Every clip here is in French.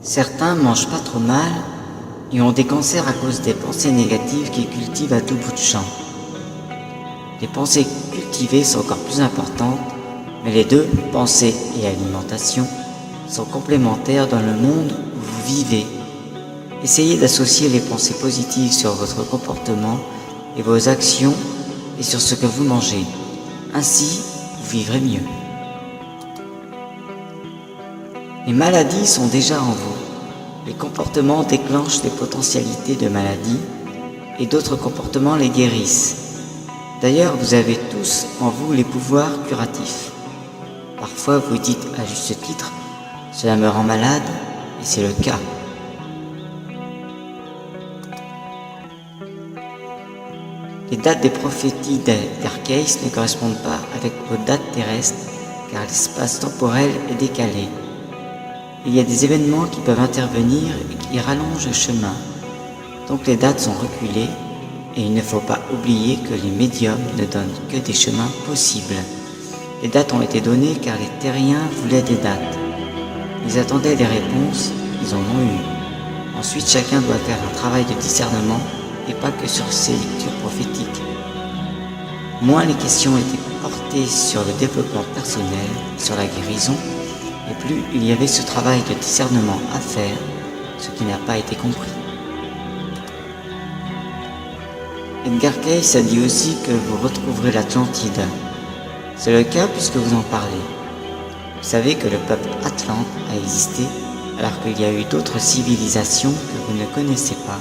Certains mangent pas trop mal et ont des cancers à cause des pensées négatives qu'ils cultivent à tout bout de champ. Les pensées cultivées sont encore plus importantes, mais les deux, pensée et alimentation, sont complémentaires dans le monde où vous vivez. Essayez d'associer les pensées positives sur votre comportement et vos actions et sur ce que vous mangez. Ainsi, vous vivrez mieux. Les maladies sont déjà en vous. Les comportements déclenchent les potentialités de maladies et d'autres comportements les guérissent. D'ailleurs, vous avez tous en vous les pouvoirs curatifs. Parfois, vous dites à juste titre « cela me rend malade » et c'est le cas. Les dates des prophéties d'Archéis ne correspondent pas avec vos dates terrestres car l'espace temporel est décalé. Il y a des événements qui peuvent intervenir et qui rallongent le chemin. Donc les dates sont reculées et il ne faut pas oublier que les médiums ne donnent que des chemins possibles. Les dates ont été données car les terriens voulaient des dates. Ils attendaient des réponses, ils en ont eu. Ensuite, chacun doit faire un travail de discernement et pas que sur ses lectures prophétiques. Moins les questions étaient portées sur le développement personnel, sur la guérison, et plus il y avait ce travail de discernement à faire, ce qui n'a pas été compris. Edgar Cayce a dit aussi que vous retrouverez l'Atlantide. C'est le cas puisque vous en parlez. Vous savez que le peuple Atlante a existé alors qu'il y a eu d'autres civilisations que vous ne connaissez pas,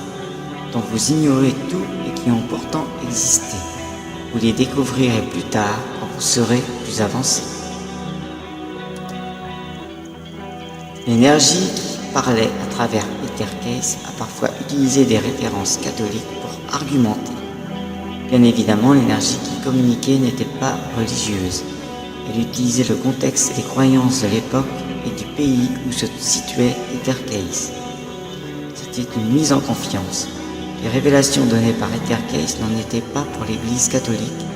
dont vous ignorez tout et qui ont pourtant existé. Vous les découvrirez plus tard quand vous serez plus avancé. L'énergie qui parlait à travers Edgar Cayce a parfois utilisé des références catholiques pour argumenter. Bien évidemment, l'énergie qui communiquait n'était pas religieuse. Elle utilisait le contexte et les croyances de l'époque et du pays où se situait Edgar Cayce. C'était une mise en confiance. Les révélations données par Edgar Cayce n'en étaient pas pour l'Église catholique,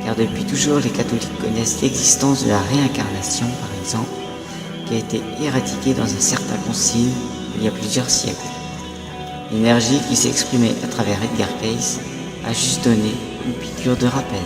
car depuis toujours les catholiques connaissent l'existence de la réincarnation, par exemple, qui a été éradiquée dans un certain concile il y a plusieurs siècles. L'énergie qui s'exprimait à travers Edgar Cayce a juste donné une piqûre de rappel.